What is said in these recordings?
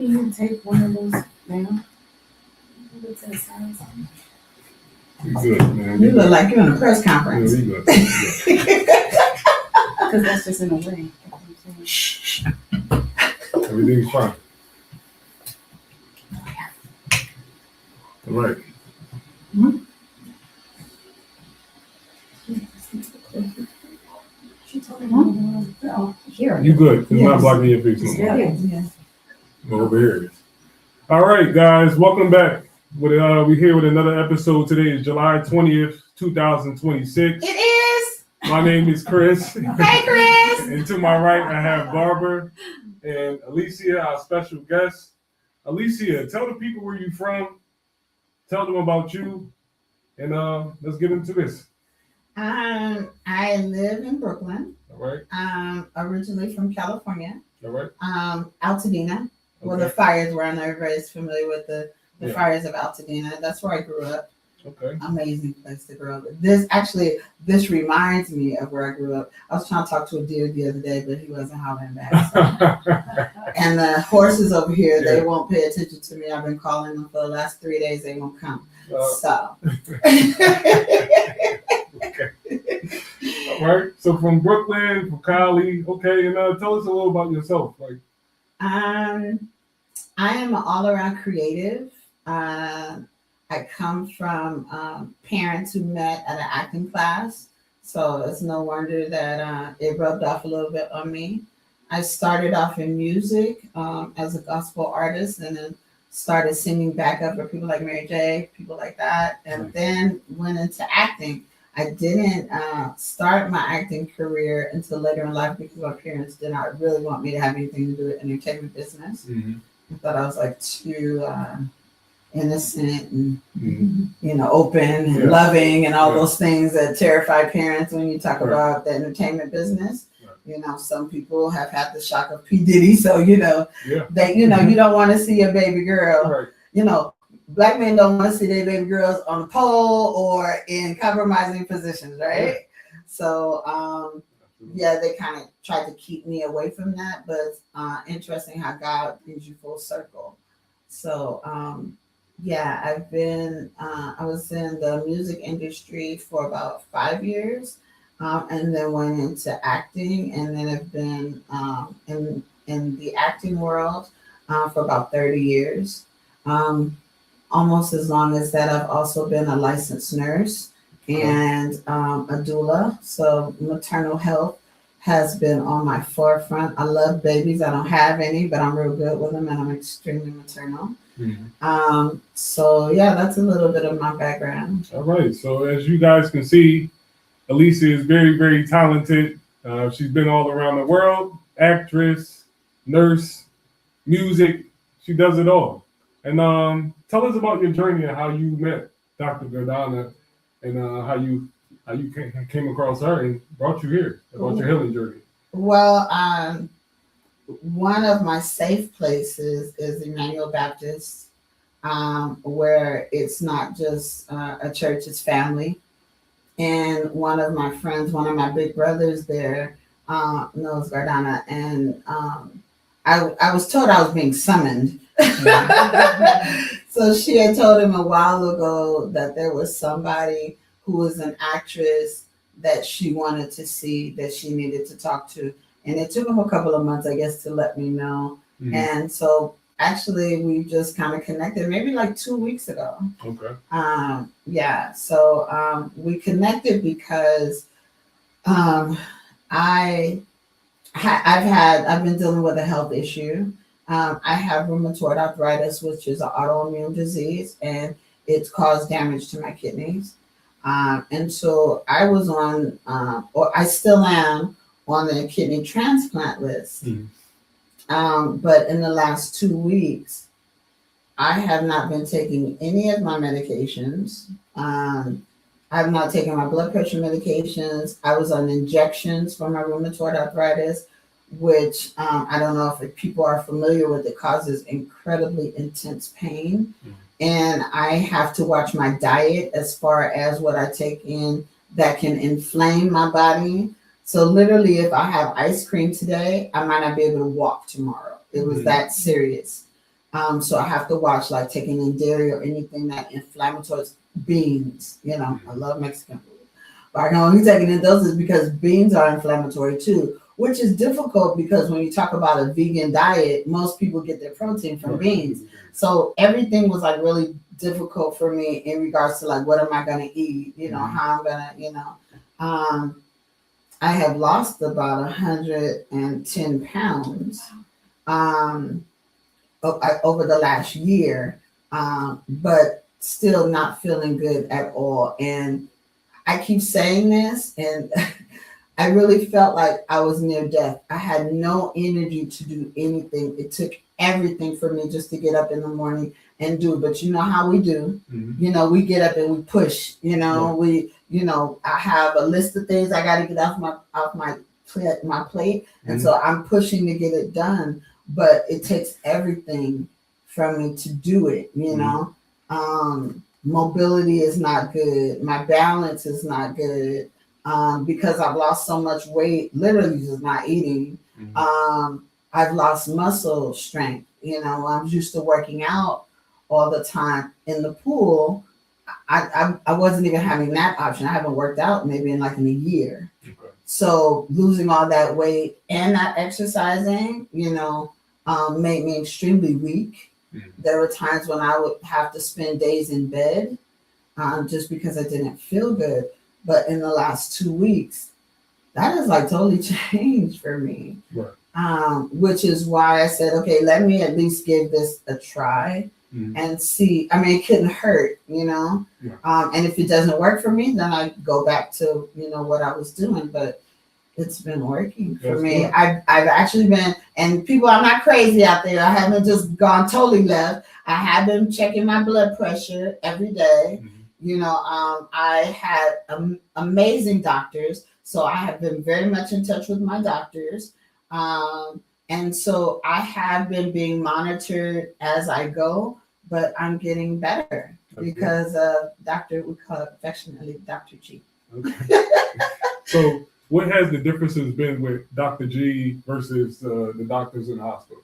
Can you take one of those down? You good, man. You look like you're in a press conference. Yeah, you good. Because that's just in the way. Shh. Everything's fine. All right. Here. You good. It's not blocking your face. Yeah. Over here it is. All right, guys. Welcome back. We're here with another episode. Today is July 20th, 2026. It is. My name is Khris. Hey, Khris. And to my right, I have Barbra and Alysia, our special guest. Alysia, tell the people where you're from. Tell them about you. And let's get into this. I live in Brooklyn. All right. Originally from California. All right. Altadena, where the fires were. I know everybody's familiar with the fires of Altadena. That's where I grew up. Okay. Amazing place to grow up. This reminds me of where I grew up. I was trying to talk to a deer the other day, but he wasn't hollering back. So. And the horses over here, they won't pay attention to me. I've been calling them for the last 3 days. They won't come. So. Okay. All right. So from Brooklyn, from Cali. Okay. And tell us a little about yourself. I am an all-around creative. I come from parents who met at an acting class, so it's no wonder that it rubbed off a little bit on me. I started off in music as a gospel artist, and then started singing backup for people like Mary J, people like that, and then went into acting. I didn't start my acting career until later in life because my parents did not really want me to have anything to do with entertainment business. Mm-hmm. I thought I was like too innocent and open and loving and all those things that terrify parents when you talk about the entertainment business. Some people have had the shock of P. Diddy, so that you don't want to see a baby girl. Black men don't want to see their baby girls on a pole or in compromising positions, right? So they kind of tried to keep me away from that, but interesting how God brings you full circle. So I've been, I was in the music industry for about 5 years, and then went into acting, and then have been in the acting world for about 30 years. Almost as long as that, I've also been a licensed nurse and a doula. So maternal health has been on my forefront. I love babies. I don't have any, but I'm real good with them, and I'm extremely maternal. Mm-hmm. That's a little bit of my background. All right. So as you guys can see, Alysia is very, very talented. She's been all around the world, actress, nurse, music. She does it all. And tell us about your journey and how you met Dr. Gardana and how you came across her and brought you here, about your healing journey. Well, one of my safe places is Emmanuel Baptist, where it's not just a church, it's family. And one of my friends, one of my big brothers there, knows Gardana. And I was told I was being summoned. So she had told him a while ago that there was somebody who was an actress that she wanted to see, that she needed to talk to. And it took him a couple of months, I guess, to let me know. Mm-hmm. And so actually we just kind of connected maybe like 2 weeks ago. Okay. So we connected because I've been dealing with a health issue. I have rheumatoid arthritis, which is an autoimmune disease, and it's caused damage to my kidneys. And so I was on, or I still am, on the kidney transplant list. Mm-hmm. But in the last 2 weeks, I have not been taking any of my medications. I have not taken my blood pressure medications. I was on injections for my rheumatoid arthritis, which I don't know if people are familiar with. It causes incredibly intense pain. Mm-hmm. And I have to watch my diet as far as what I take in that can inflame my body. So literally, if I have ice cream today, I might not be able to walk tomorrow. It was that serious. So I have to watch like taking in dairy or anything that inflammatory. Beans, I love Mexican food. But I can only take it in doses because beans are inflammatory too, which is difficult because when you talk about a vegan diet, most people get their protein from beans. So everything was like really difficult for me in regards to like what am I gonna eat, how I'm gonna, I have lost about 110 pounds over the last year, but still not feeling good at all. And I keep saying this, and I really felt like I was near death. I had no energy to do anything. It took everything for me just to get up in the morning and do. But you know how we do. Mm-hmm. We get up and we push. I have a list of things I got to get off my plate, and so I'm pushing to get it done. But it takes everything from me to do it. Mobility is not good. My balance is not good. Because I've lost so much weight, literally just not eating. I've lost muscle strength. I'm used to working out all the time in the pool. I wasn't even having that option. I haven't worked out maybe in a year. Okay. So losing all that weight and not exercising, made me extremely weak. There were times when I would have to spend days in bed just because I didn't feel good. But in the last 2 weeks, that has totally changed for me. Right. Which is why I said, okay, let me at least give this a try and see. I mean, it couldn't hurt, Yeah. And if it doesn't work for me, then I go back to, what I was doing. But it's been working for me. Good. I've actually been, and people, I'm not crazy out there. I haven't just gone totally left. I have been checking my blood pressure every day. I had amazing doctors, so I have been very much in touch with my doctors. And so I have been being monitored as I go, but I'm getting better because we call it affectionately Dr. G. Okay. So what has the differences been with Dr. G versus the doctors in the hospital?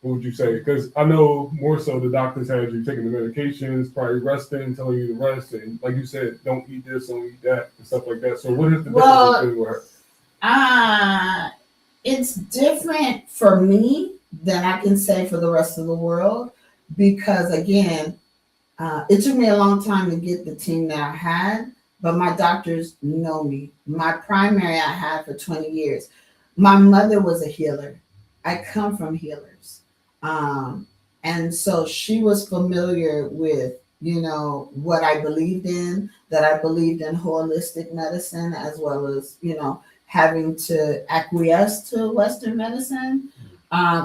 What would you say? Because I know more so the doctors had you taking the medications, probably resting, telling you to rest, and like you said, don't eat this, don't eat that, and stuff like that. So what is the difference been with her? It's different for me than I can say for the rest of the world because, again, it took me a long time to get the team that I had, but my doctors know me. My primary I had for 20 years. My mother was a healer. I come from healers. And so she was familiar with, what I believed in, that I believed in holistic medicine as well as, having to acquiesce to Western medicine.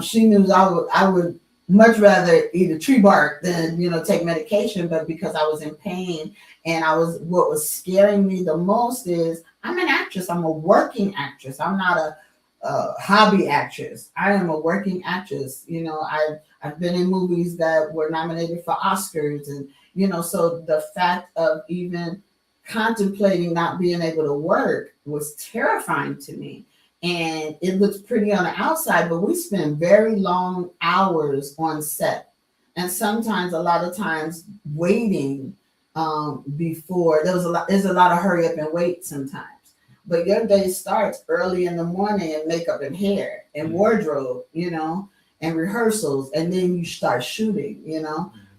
She knew I would much rather eat a tree bark than, take medication, but because I was in pain and what was scaring me the most is I'm an actress. I'm a working actress. I'm not a hobby actress. I am a working actress. I've been in movies that were nominated for Oscars, and so the fact of even contemplating not being able to work was terrifying to me. And it looks pretty on the outside, but we spend very long hours on set, and sometimes a lot of times waiting before there's a lot of hurry up and wait sometimes. But your day starts early in the morning in makeup and hair and wardrobe, and rehearsals, and then you start shooting,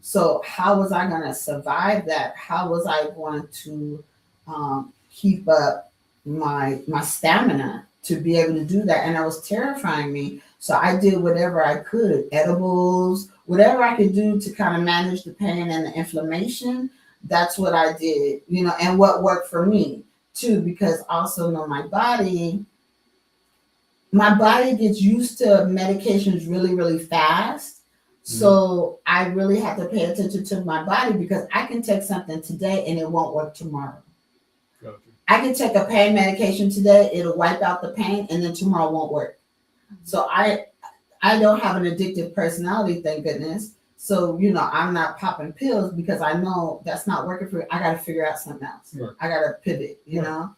So how was I going to survive that? How was I going to keep up my stamina to be able to do that? And that was terrifying me. So I did whatever I could, edibles, whatever I could do to kind of manage the pain and the inflammation. That's what I did, and what worked for me too, because also know my body gets used to medications really, really fast. So I really have to pay attention to my body because I can take something today and it won't work tomorrow. Gotcha. I can take a pain medication today, it'll wipe out the pain, and then tomorrow won't work. So I don't have an addictive personality, thank goodness. So, I'm not popping pills because I know that's not working for me. I got to figure out something else. Right. I got to pivot, know.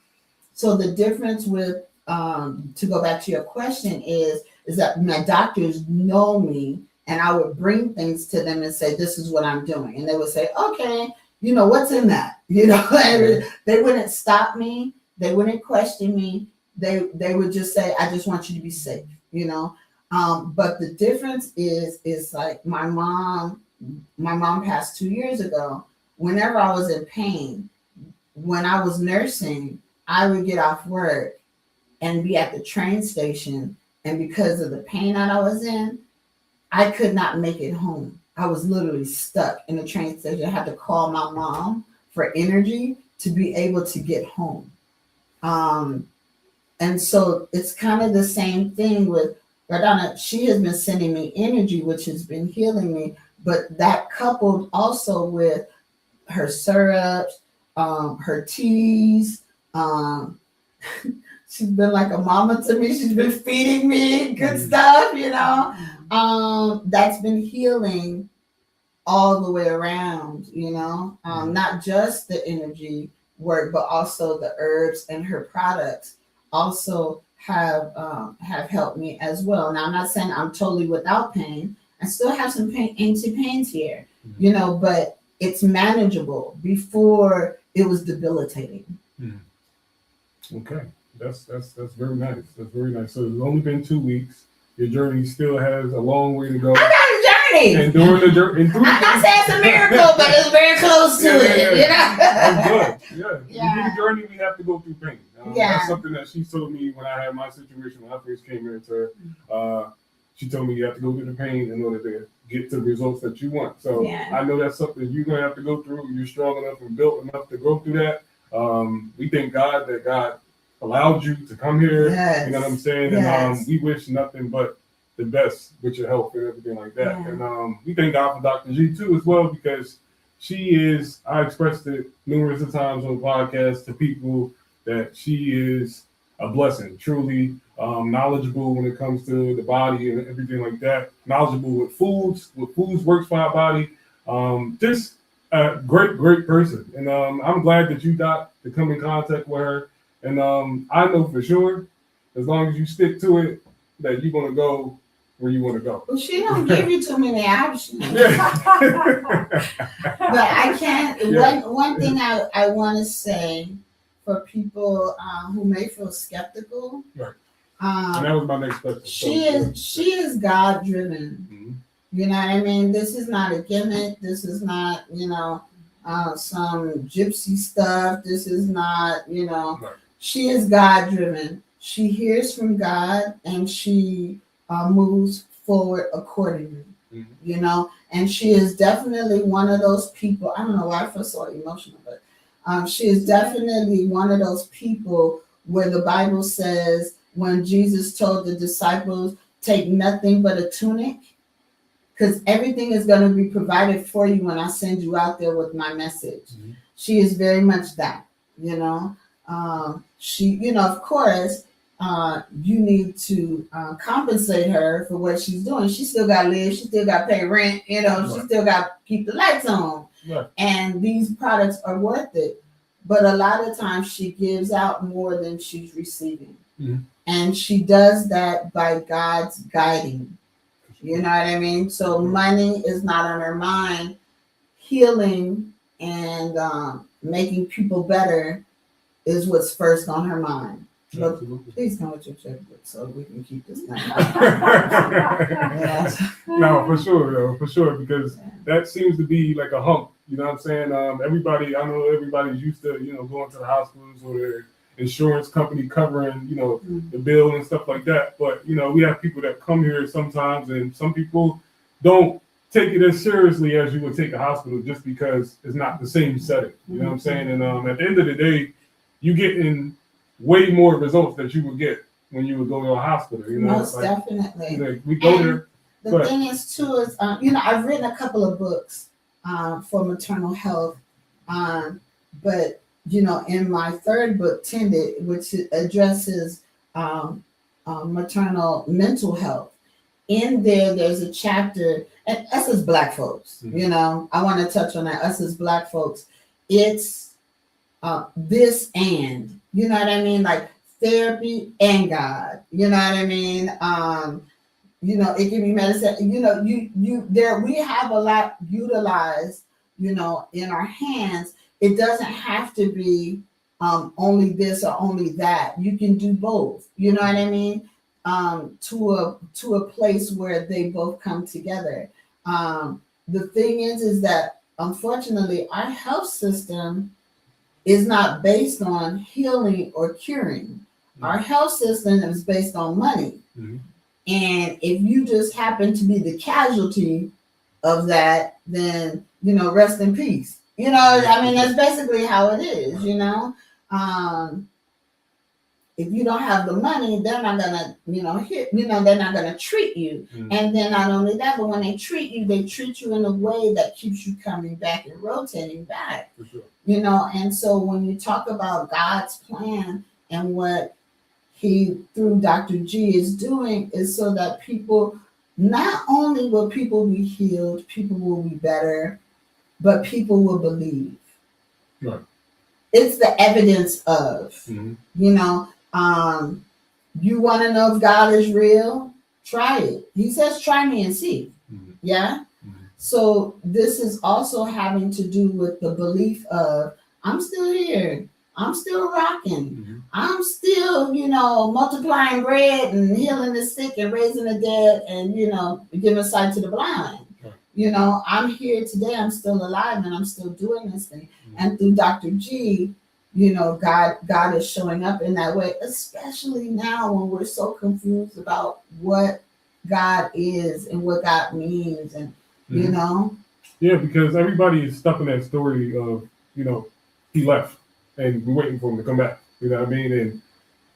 So the difference to go back to your question is that my doctors know me and I would bring things to them and say, this is what I'm doing. And they would say, okay, what's in that? And they wouldn't stop me. They wouldn't question me. They would just say, I just want you to be safe, But the difference is like my mom passed 2 years ago. Whenever I was in pain, when I was nursing, I would get off work and be at the train station. And because of the pain that I was in, I could not make it home. I was literally stuck in the train station. I had to call my mom for energy to be able to get home. And so it's kind of the same thing with Radana. She has been sending me energy, which has been healing me. But that coupled also with her syrups, her teas, she's been like a mama to me. She's been feeding me good stuff, that's been healing all the way around, not just the energy work, but also the herbs and her products also have helped me as well. Now, I'm not saying I'm totally without pain. I still have some pains here, but it's manageable. Before it was debilitating. Okay, that's very nice. That's very nice. So it's only been 2 weeks. Your journey still has a long way to go. I got a journey. And during the journey, I'm not saying it's a miracle, but it's very close to it. That's good. Yeah. In the journey, we have to go through pain. That's something that she told me when I had my situation when I first came here to her. She told me you have to go through the pain in order to get to the results that you want. So I know that's something you're going to have to go through. You're strong enough and built enough to go through that. We thank God that God allowed you to come here. Yes. You know what I'm saying? Yes. And we wish nothing but the best with your health and everything like that. Yeah. And we thank God for Dr. G too as well, because she is, I expressed it numerous of times on podcasts to people that she is a blessing, truly knowledgeable when it comes to the body and everything like that. Knowledgeable with foods, works for our body. Just a great person. And I'm glad that you got to come in contact with her. And I know for sure, as long as you stick to it, that you're going to go where you want to go. Well, she don't give you too many options. But I can't. Yeah. One thing I want to say for people who may feel skeptical. Right. And that was my next question. She is God driven. Mm-hmm. You know what I mean? This is not a gimmick. This is not, some gypsy stuff. This is not, Right. She is God driven. She hears from God and she moves forward accordingly. Mm-hmm. And she is definitely one of those people. I don't know why I feel so emotional, but she is definitely one of those people where the Bible says when Jesus told the disciples, take nothing but a tunic, because everything is going to be provided for you when I send you out there with my message. Mm-hmm. She is very much that, she, of course, you need to compensate her for what she's doing. She still got to live. She still got to pay rent. Right. She still got to keep the lights on. Right. And these products are worth it. But a lot of times she gives out more than she's receiving. Mm-hmm. And she does that by God's guiding. You know what I mean? So money is not on her mind. Healing and making people better is what's first on her mind. Look, please come with your checkbook so we can keep this thing. Yes. No, for sure, because that seems to be like a hump. You know what I'm saying? I know everybody's used to, going to the hospitals or their insurance company covering, the bill and stuff like that. But, we have people that come here sometimes, and some people don't take it as seriously as you would take a hospital just because it's not the same setting. You know what I'm saying? And at the end of the day, you get in way more results that you would get when you would go to a hospital. Most definitely. We go there. The thing is, too, is, I've written a couple of books for maternal health, but in my third book, Tended, which addresses maternal mental health, in there's a chapter, and us as Black folks, I want to touch on that. Us as Black folks, it's this and, like therapy and God, you know what I mean? it can be medicine. We have a lot utilized, in our hands. It doesn't have to be only this or only that. You can do both. You know what I mean? To a place where they both come together. The thing is that unfortunately our health system is not based on healing or curing. Our health system is based on money. Mhm. And if you just happen to be the casualty of that, then, rest in peace. That's basically how it is, if you don't have the money, they're not gonna, they're not gonna treat you. Mhm. And then not only that, but when they treat you in a way that keeps you coming back and rotating back. For sure. And so when you talk about God's plan and what he through Dr. G is doing is so that people, not only will people be healed, people will be better, but people will believe. Right. It's the evidence of, Mhm. You want to know if God is real? Try it. He says, try me and see. Mhm. Yeah. Mhm. So this is also having to do with the belief of, I'm still here. I'm still rocking. Mhm. I'm still, multiplying bread and healing the sick and raising the dead and, giving sight to the blind. Right. I'm here today. I'm still alive and I'm still doing this thing. Mhm. And through Dr. G, God is showing up in that way, especially now when we're so confused about what God is and what God means. And, Mhm. Yeah, because everybody is stuck in that story of, he left and we're waiting for him to come back. You know what I mean? And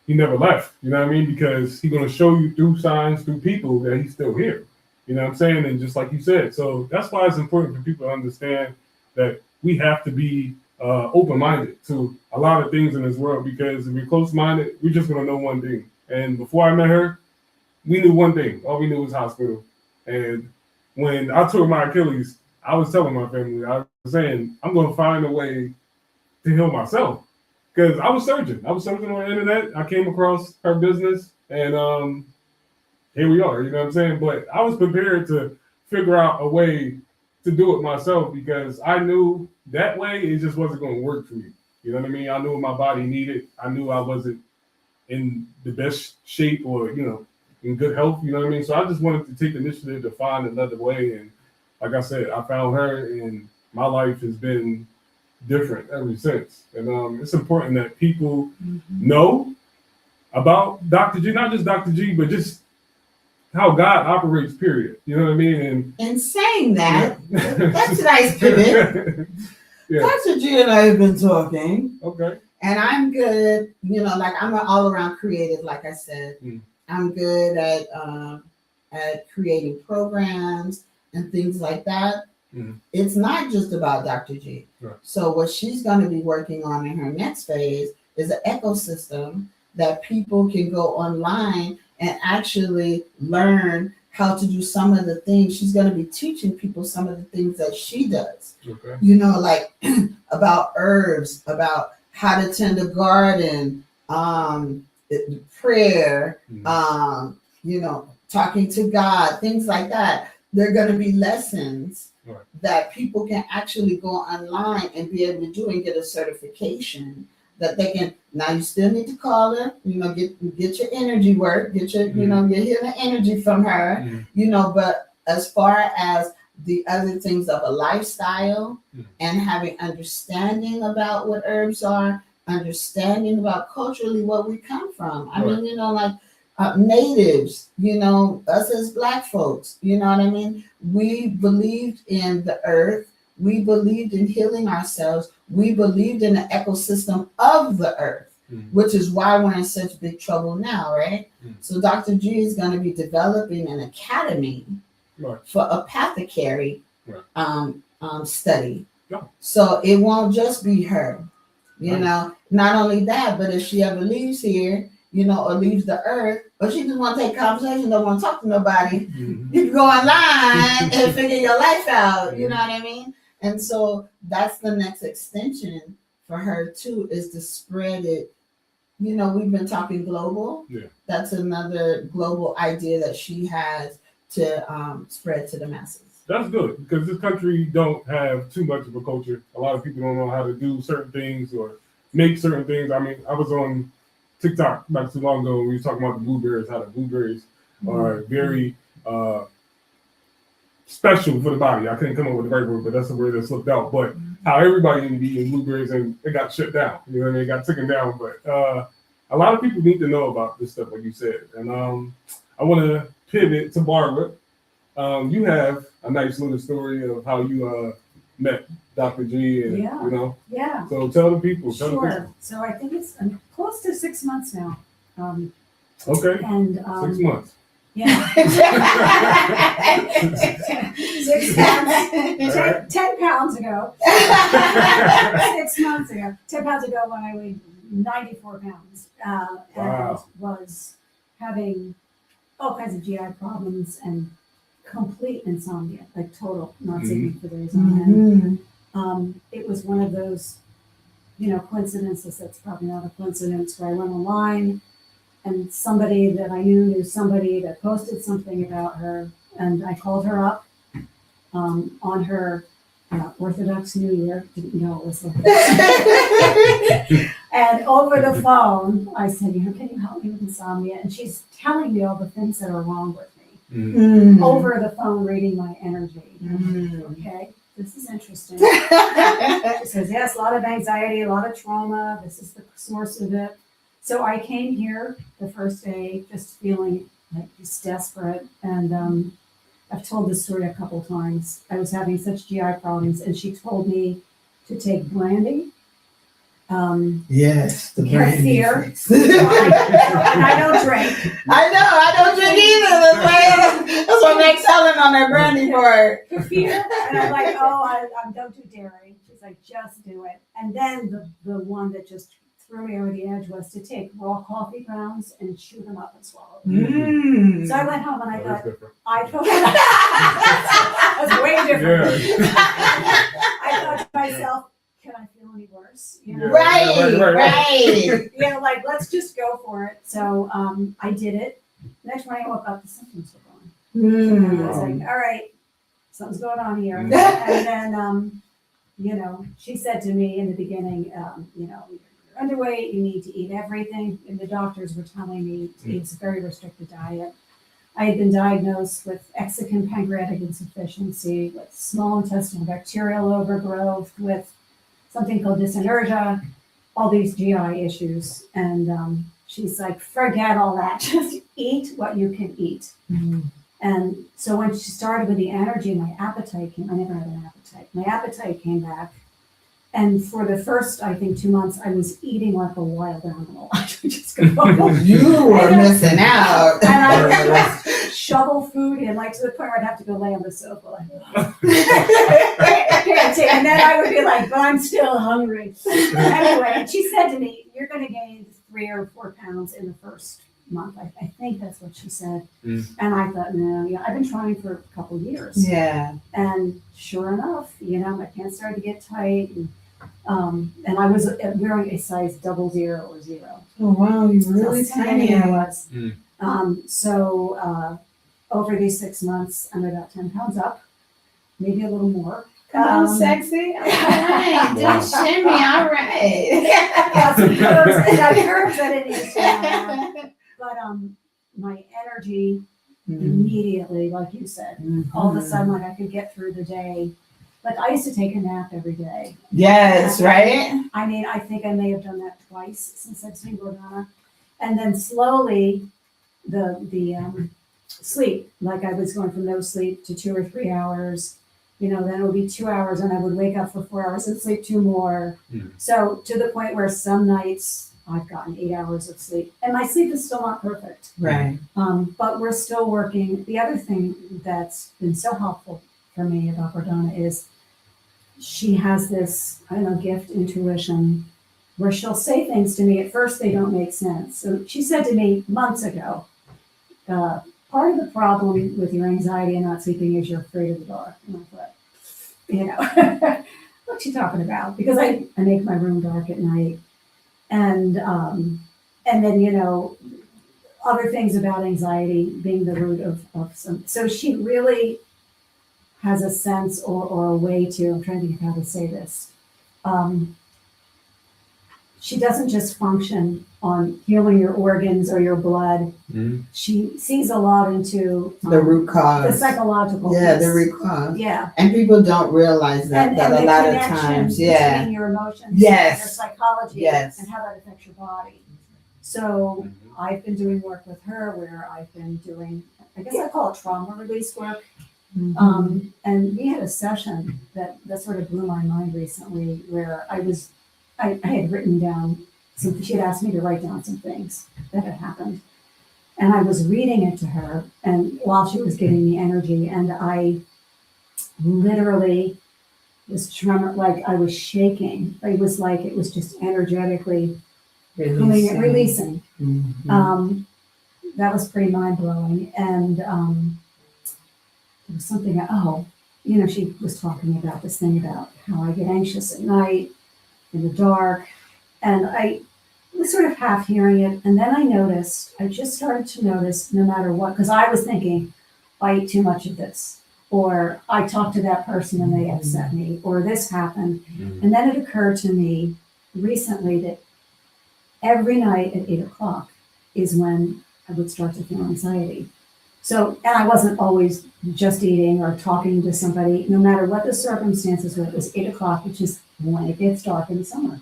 he never left. You know what I mean? Because he's going to show you through signs, through people that he's still here. You know what I'm saying? And just like you said, so that's why it's important for people to understand that we have to be open-minded to a lot of things in this world, because if we're close-minded, we're just going to know one thing. And before I met her, we knew one thing. All we knew was hospital. And when I tore my Achilles, I was telling my family, I was saying, I'm going to find a way to heal myself. Because I was searching. On the internet. I came across her business, and here we are. You know what I'm saying? But I was prepared to figure out a way to do it myself, because I knew that way it just wasn't going to work for me. You know what I mean? I knew what my body needed. I knew I wasn't in the best shape or, in good health. You know what I mean? So I just wanted to take the initiative to find another way. And like I said, I found her, and my life has been different ever since. And it's important that people know about Dr. G, not just Dr. G, but just how God operates, period. You know what I mean? And saying that, Yeah. that's a nice pivot. Yeah. Dr. G and I have been talking. Okay. And I'm good, I'm an all-around creative, like I said. I'm good at creating programs and things like that. It's not just about Dr. G. Right. So what she's going to be working on in her next phase is an ecosystem that people can go online and actually learn how to do some of the things. She's going to be teaching people some of the things that she does. Okay. Like about herbs, about how to tend a garden, prayer, talking to God, things like that. They're going to be lessons that people can actually go online and be able to do and get a certification that they can. Now you still need to call her, get your energy work, get your, your healing energy from her, but as far as the other things of a lifestyle and having understanding about what herbs are, understanding about culturally what we come from. I mean, natives, us as Black folks, you know what I mean? We believed in the earth. We believed in healing ourselves. We believed in the ecosystem of the earth, which is why we're in such big trouble now, right? So Dr. G is going to be developing an academy for apothecary study. So it won't just be her, not only that, but if she ever leaves here, or leaves the earth, or she just want to take conversation, don't want to talk to nobody, you can go online and figure your life out, you know what I mean? And so that's the next extension for her too, is to spread it we've been talking global. Yeah. That's another global idea that she has to spread to the masses. That's good because this country don't have too much of a culture. A lot of people don't know how to do certain things or make certain things. I mean, I was on TikTok not too long ago. We were talking about the blueberries, how the blueberries are very special for the body. I couldn't come up with the right word, but that's the word that slipped out. But how everybody need to be eating blueberries and it got shut down. You know what I mean? It got taken down. But a lot of people need to know about this stuff, like you said. And I want to pivot to Barbara. You have a nice little story of how you met Dr. G and Yeah. So tell the people. Sure. So I think it's close to 6 months now. Okay. And 6 months. Yeah. 6 months. 10 pounds ago. 6 months ago. 10 pounds ago when I weighed 94 pounds. Wow. And was having all kinds of GI problems and complete insomnia, like total, not sleeping for days on end. It was one of those, coincidences that's probably not a coincidence, where I went online and somebody that I knew somebody that posted something about her, and I called her up on her Orthodox New Year. Didn't know it was like that. And over the phone, I said, can you help me with insomnia? And she's telling me all the things that are wrong with me. Over the phone, reading my energy. Okay, this is interesting. She says, yes, a lot of anxiety, a lot of trauma. This is the source of it. So I came here the first day just feeling like just desperate. And I've told this story a couple times. I was having such GI problems, and she told me to take brandy. Yes, the brandy. brandy. And I don't drink. I know, I don't drink either. That's what makes Helen on that brandy part. Kefir. And I'm like, I don't do dairy. She's like, just do it. And then the one that just threw me over the edge was to take raw coffee grounds and chew them up and swallow them. So I went home and I thought, that's way different. Yeah. I thought to myself, can I feel any worse? Right. Like, let's just go for it. So I did it. Next morning I woke up, the symptoms were gone. And I was like, all right, something's going on here. And then, she said to me in the beginning, you're underweight, you need to eat everything. And the doctors were telling me to eat a very restricted diet. I had been diagnosed with exocrine pancreatic insufficiency, with small intestinal bacterial overgrowth, with something called dyssynergia, all these GI issues. And she's like, forget all that. Just eat what you can eat. And so when she started with the energy, my appetite came. I never had an appetite. My appetite came back. And for the first, I think, 2 months, I was eating like a wild animal. I would just go. You were missing out. And I would just shovel food in, like to the point where I'd have to go lay on the sofa. Like, and then I would be like, but I'm still hungry. Anyway, and she said to me, you're going to gain 3 or 4 pounds in the first month. I think that's what she said. And I thought, no, I've been trying for a couple of years. Yeah. And sure enough, my pants started to get tight. And I was wearing a size 00 or 0. Oh, wow, you were really tiny. I was. So over these 6 months, I'm about 10 pounds up, maybe a little more. Come on, sexy. All right. Wow. Do shimmy. All right. Got some curves that it needs to have. But my energy immediately, like you said, all of a sudden, like I could get through the day. Like I used to take a nap every day. Yes, right? I mean, I think I may have done that twice since I've seen Gordana. And then slowly the sleep, like I was going from no sleep to 2 or 3 hours, then it would be 2 hours and I would wake up for 4 hours and sleep 2 more. So to the point where some nights I've gotten 8 hours of sleep, and my sleep is still not perfect. Right. But we're still working. The other thing that's been so helpful for me about Gordana is she has this, gift, intuition, where she'll say things to me. At first, they don't make sense. So she said to me months ago, part of the problem with your anxiety and not sleeping is you're afraid of the dark. And I thought, what's she talking about? Because I make my room dark at night. And and then, you know, other things about anxiety being the root of some. So she really has a sense or a way to, I'm trying to think how to say this. She doesn't just function on healing your organs or your blood. Mhm. She sees a lot into The root the cause. psychological Yeah, piece. the root cause. Yeah. And people don't realize that, And that the a lot of connection times, yeah. between your emotions Yes. and your psychology Yes. and how that affects your body. So I've been doing work with her where I've been doing, I guess I call it trauma release work. And we had a session that sort of blew my mind recently where I had written down she had asked me to write down some things that had happened. And I was reading it to her and while she was giving me energy, and I literally was like I was shaking. It was like it was just energetically releasing. Mhm. That was pretty mind blowing. And there was something, you know, she was talking about this thing about how I get anxious at night in the dark. And I was sort of half hearing it. And then I just started to notice no matter what, because I was thinking, I ate too much of this, or I talked to that person and they upset me, or this happened. And then it occurred to me recently that every night at 8 o'clock is when I would start to feel anxiety. So, and I wasn't always just eating or talking to somebody, no matter what the circumstances were, it was 8 o'clock, which is when it gets dark in the summer.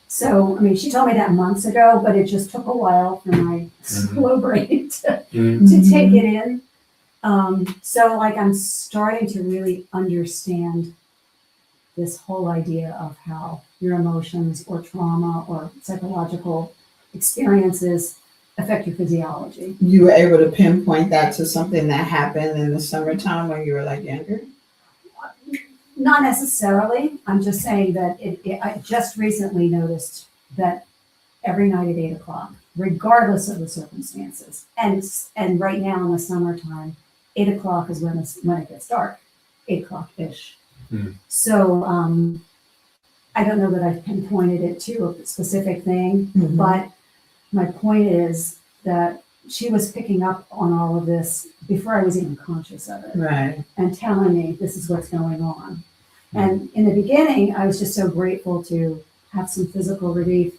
So, I mean, she told me that months ago, but it just took a while for my slow brain to take it in. So like I'm starting to really understand this whole idea of how your emotions or trauma or psychological experiences affect your physiology. You were able to pinpoint that to something that happened in the summertime when you were like younger? Not necessarily. I'm just saying that I just recently noticed that every night at 8 o'clock, regardless of the circumstances, and right now in the summertime, 8 o'clock is when it gets dark, 8 o'clock-ish. So I don't know that I've pinpointed it to a specific thing, but my point is that she was picking up on all of this before I was even conscious of it. Right. And telling me this is what's going on. And in the beginning, I was just so grateful to have some physical relief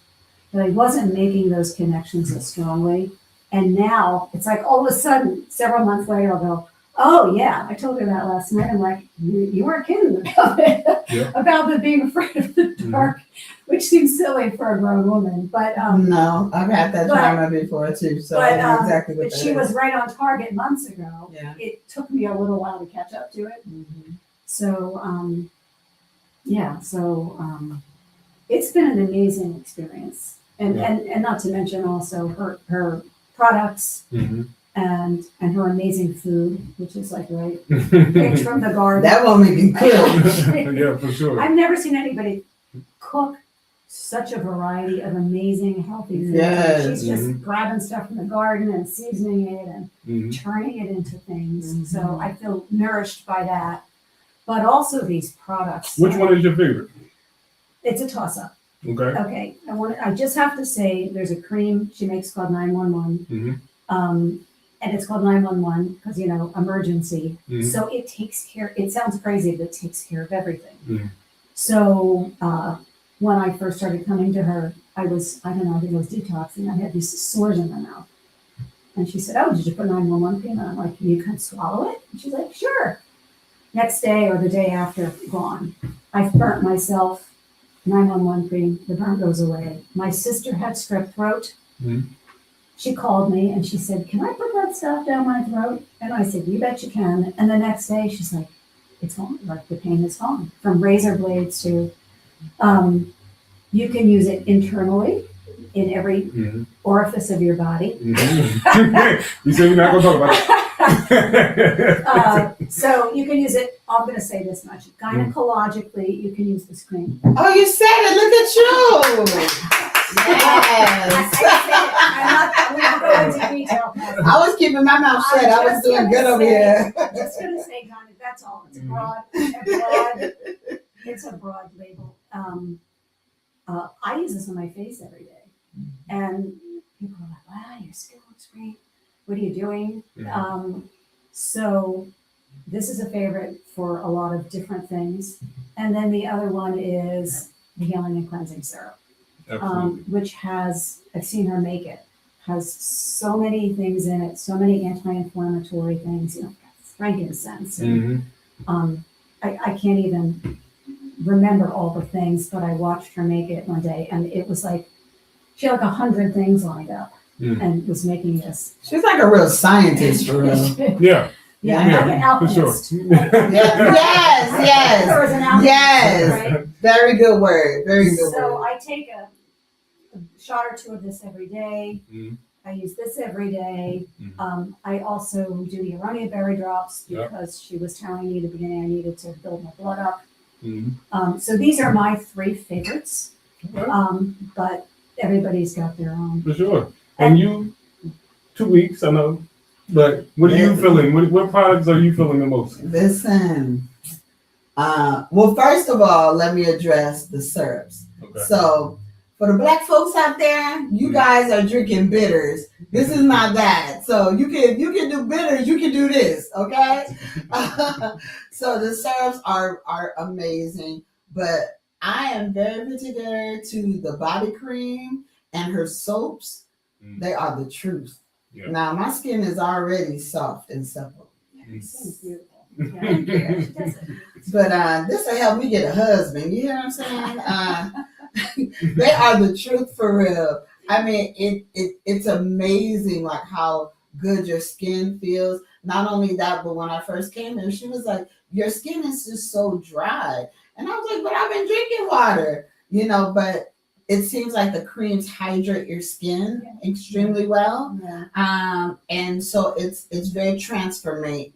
that I wasn't making those connections as strongly. And now it's like all of a sudden, several months later, I'll go, oh yeah, I told her that last night. I'm like, you weren't kidding about it, about the being afraid of the dark, which seems silly for a grown woman. But no, I've had that trauma before too, so I know exactly what that she is. was right on target months ago. Yeah. It took me a little while to catch up to it. So it's been an amazing experience, and not to mention also her products and her amazing food, which is like picked from the garden. That woman can cook. Yeah, for sure. I've never seen anybody cook such a variety of amazing healthy food. Yes. She's just grabbing stuff from the garden and seasoning it and turning it into things. So I feel nourished by that. But also these products. Which one is your favorite? It's a toss-up. Okay. Okay. I just have to say there's a cream she makes called 911. And it's called 911 because, you know, emergency. So it takes care, it sounds crazy, but it takes care of everything. So when I first started coming to her, I think I was detoxing. I had these sores in my mouth. And she said, oh, did you put 911 cream? And I'm like, you can swallow it? And she's like, sure. Next day or the day after, gone. I've burnt myself, 911 cream, the burn goes away. My sister had strep throat. She called me and she said, can I put that stuff down my throat? And I said, you bet you can. And the next day she's like, it's gone, like the pain is gone. From razor blades to, you can use it internally in every orifice of your body. You said we're not going to talk about it. So you can use it, I'm going to say this much, gynecologically, you can use this cream. Oh, you said it, look at you. Yes. I'm not going into detail. I was keeping my mouth shut. I was doing good over here. I'm just going to say, Donna, that's all. It's it's a broad label. I use this on my face every day. And people are like, wow, your skin looks great. What are you doing? Mhm. So this is a favorite for a lot of different things. And then the other one is the Healing and Cleansing Syrup, Absolutely. which has, I've seen her make it, has so many things in it, so many anti-inflammatory things, frankincense. And, Mhm. I can't even remember all the things, but I watched her make it one day, and it was like, she had like 100 things lined up Mm. and was making this. She's like a real scientist for real. Yeah. Yeah, like an Yeah, for sure. alchemist. Yes, There was an alchemist, yes. right? Very good word. Very good So word. I take a shot or two of this every day. Mhm. I use this every day. Mhm. I also do the aronia berry drops Yep. because she was telling me at the beginning I needed to build my blood up. Mhm. So these are my 3 favorites, Okay. but everybody's got their own. For sure. And you, 2 weeks, I know. But what are you Yeah. feeling? What products are you feeling the most? Listen. Well, first of all, let me address the syrups. Okay. So, for the black folks out there, you guys are drinking bitters. This is not that. So you can do bitters. You can do this. Okay. So the syrups are amazing, but I am very particular to the body cream and her soaps. Mm. They are the truth. Yeah. Now my skin is already soft and supple. It's beautiful. Thank Yeah, you. she does it. But this will help me get a husband. You hear what I'm saying? They are the truth for real. I mean, it's amazing like how good your skin feels. Not only that, but when I first came in, she was like, "Your skin is just so dry," and I was like, "But I've been drinking water, you know." But it seems like the creams hydrate your skin extremely well. Yeah. And so it's very transforming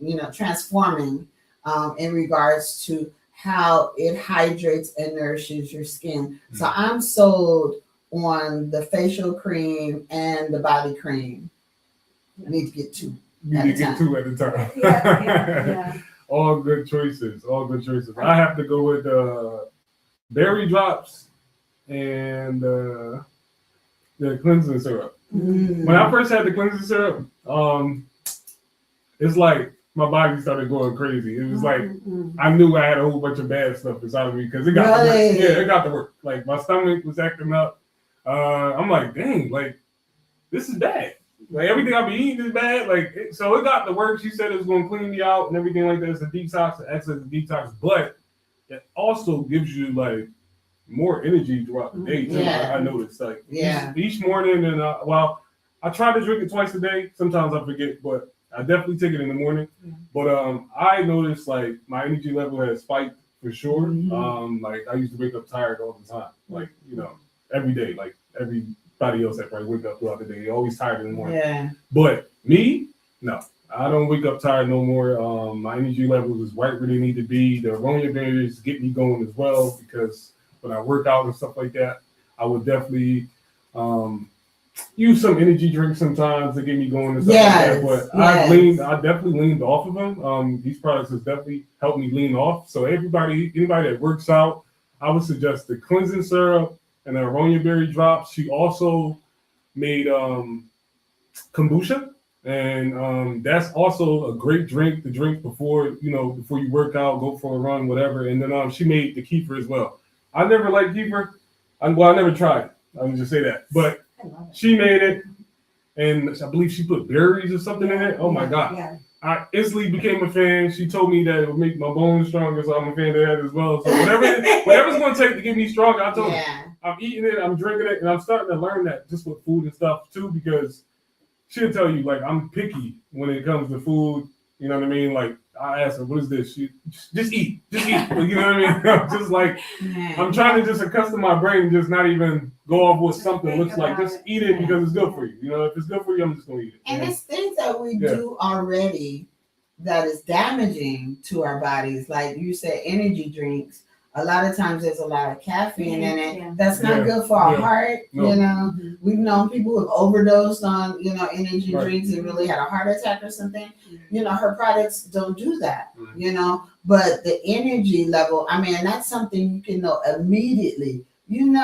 in regards to how it hydrates and nourishes your skin. So I'm sold on the facial cream and the body cream. I need to get 2. You need to get 2 at a time. Yeah. All good choices. All good choices. I have to go with berry drops and the cleansing syrup. Mm. When I first had the cleansing syrup, it's like my body started going crazy. It was like I knew I had a whole bunch of bad stuff inside of me because it got to work. Really? Yeah, it got to work. Like my stomach was acting up. I'm like, dang, like this is bad. Like everything I be eating is bad. So it got to work. She said it was going to clean me out and everything like that. It's a detox, excellent detox, but it also gives you like more energy throughout the day too. Yeah. I noticed like Yeah. each morning and I try to drink it twice a day. Sometimes I forget, but I definitely take it in the morning. But I noticed like my energy level has spiked for sure. Like I used to wake up tired all the time, like every day, like everybody else that probably wake up throughout the day. They're always tired in the morning. Yeah. But me, no, I don't wake up tired no more. My energy levels is right where they need to be. The aronia berries get me going as well because when I work out and stuff like that, I would definitely use some energy drinks sometimes to get me going and stuff like that. But I definitely leaned off of them. These products has definitely helped me lean off. So anybody that works out, I would suggest the cleansing syrup and the aronia berry drops. She also made kombucha. And that's also a great drink to drink before you work out, go for a run, whatever. And then she made the kefir as well. I never liked kefir. I never tried it. I would just say that. But she made it, and I believe she put berries or something in it. Oh my God. Yeah. I instantly became a fan. She told me that it would make my bones stronger, so I'm a fan of that as well. So whatever's going to take to get me stronger, I told her. I'm eating it, I'm drinking it, and I'm starting to learn that just with food and stuff too, because she'll tell you, like, I'm picky when it comes to food. You know what I mean? Like, I ask her, what is this? She just eat. Like, you know what I mean? I'm just like, I'm trying to just accustom my brain and just not even go off what something looks like. Just eat it because it's good for you. You know, if it's good for you, I'm just going to eat it. And it's things that we do already that is damaging to our bodies. Like you said, energy drinks. A lot of times there's a lot of caffeine in it. Yeah. That's not good for our heart. No. You know, we've known people who've overdosed on, energy drinks and really had a heart attack or something. You know, her products don't do that, but the energy level, I mean, that's something you can know immediately. And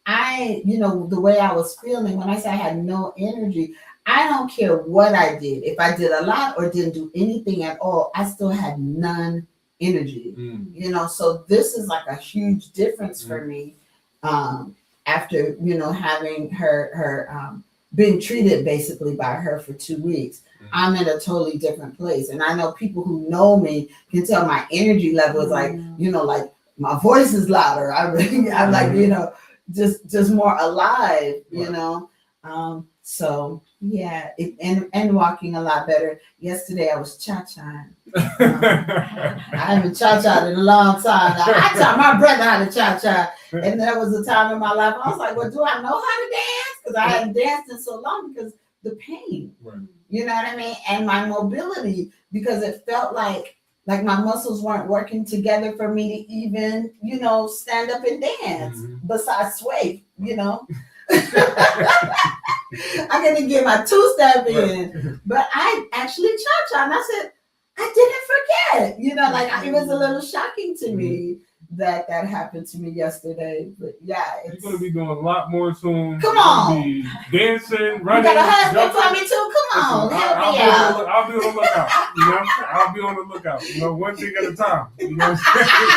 the way I was feeling when I said I had no energy, I don't care what I did. If I did a lot or didn't do anything at all, I still had none energy. So this is like a huge difference for me. After having her being treated basically by her for 2 weeks, I'm in a totally different place. And I know people who know me can tell my energy level is like, like my voice is louder. I'm like, just more alive, So yeah, and walking a lot better. Yesterday I was cha-chaing. I haven't cha-cha'd in a long time. I taught my brother how to cha-cha. And there was a time in my life I was like, well, do I know how to dance? Because I hadn't danced in so long because the pain. Right. You know what I mean? And my mobility, because it felt like my muscles weren't working together for me to even, stand up and dance besides sway, I'm going to get my two-step in. But I actually cha-cha, and I said, I didn't forget. It was a little shocking to me that happened to me yesterday. But yeah, you're going to be doing a lot more soon. Come on. Be dancing, running. You got a husband for me too? Come on, help me out. I'll be on the lookout. I'll be on the lookout. One thing at a time. You know what I'm saying?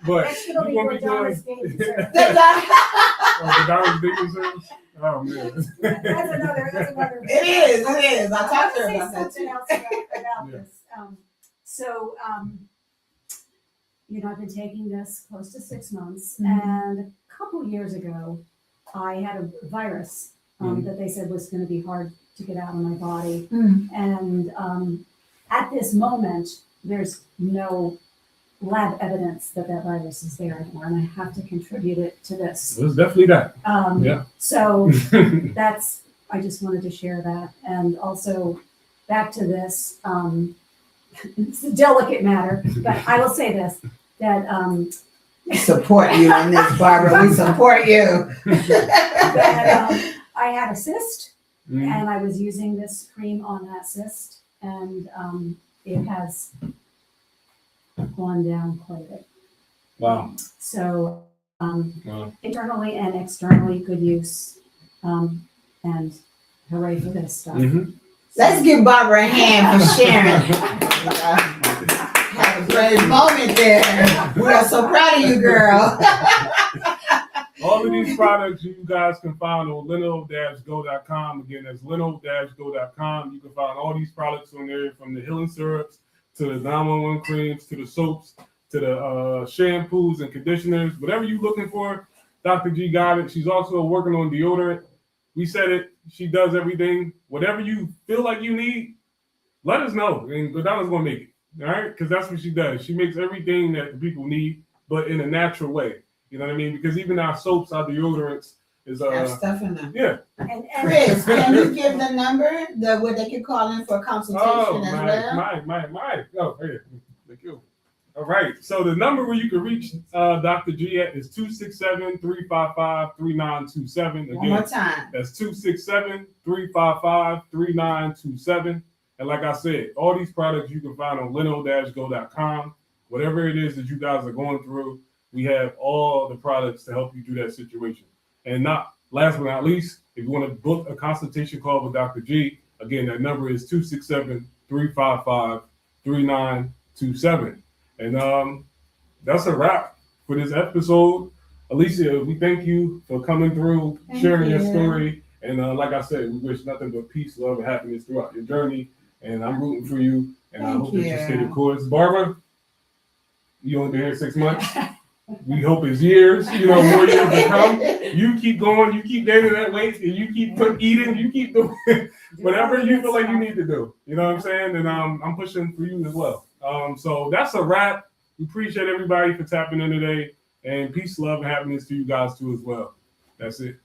But you're going to be doing... the Dallas Dating Service? Oh, man. That's another. It is. I talked to her about that something too. else about this. I've been taking this close to 6 months, and a couple years ago, I had a virus that they said was going to be hard to get out of my body. And at this moment, there's no lab evidence that virus is there anymore, and I have to contribute it to this. It was definitely that. So I just wanted to share that. And also back to this, it's a delicate matter, but I will say this, that we support you in this, Barbara. We support you. that I had a cyst, and I was using this cream on that cyst, and it has gone down quite a bit. Wow. So internally and externally, good use, and hooray for this stuff. Let's give Barbara a hand for sharing. Have a great moment there. We are so proud of you, girl. All of these products you guys can find on Lenil-Go.com. Again, that's Lenil-Go.com. You can find all these products on there, from the healing syrups to the 911 creams to the soaps to the shampoos and conditioners. Whatever you're looking for, Dr. G got it. She's also working on deodorant. We said it. She does everything. Whatever you feel like you need, let us know. And Godana's going to make it. All right? Because that's what she does. She makes everything that the people need, but in a natural way. You know what I mean? Because even our soaps, our deodorants, is have stuff in them. Yeah. And Khris, can you give the number where they can call in for a consultation as well? My. Oh, here. Thank you. All right. So the number where you can reach Dr. G at is 267-355-3927. Again, One more time. That's 267-355-3927. And like I said, all these products you can find on Lenil-Go.com. Whatever it is that you guys are going through, we have all the products to help you through that situation. And last but not least, if you want to book a consultation call with Dr. G, again, that number is 267-355-3927. And that's a wrap for this episode. Alysia, we thank you for coming through, sharing your story. And like I said, we wish nothing but peace, love, and happiness throughout your journey. And I'm rooting for you. And I hope that you stay the course. Barbara, you only been here 6 months. We hope it's years, more years to come. You keep going, you keep gaining that weight, and you keep eating, you keep doing whatever you feel like you need to do. You know what I'm saying? And I'm pushing for you as well. So that's a wrap. We appreciate everybody for tapping in today. And peace, love, and happiness to you guys too as well. That's it.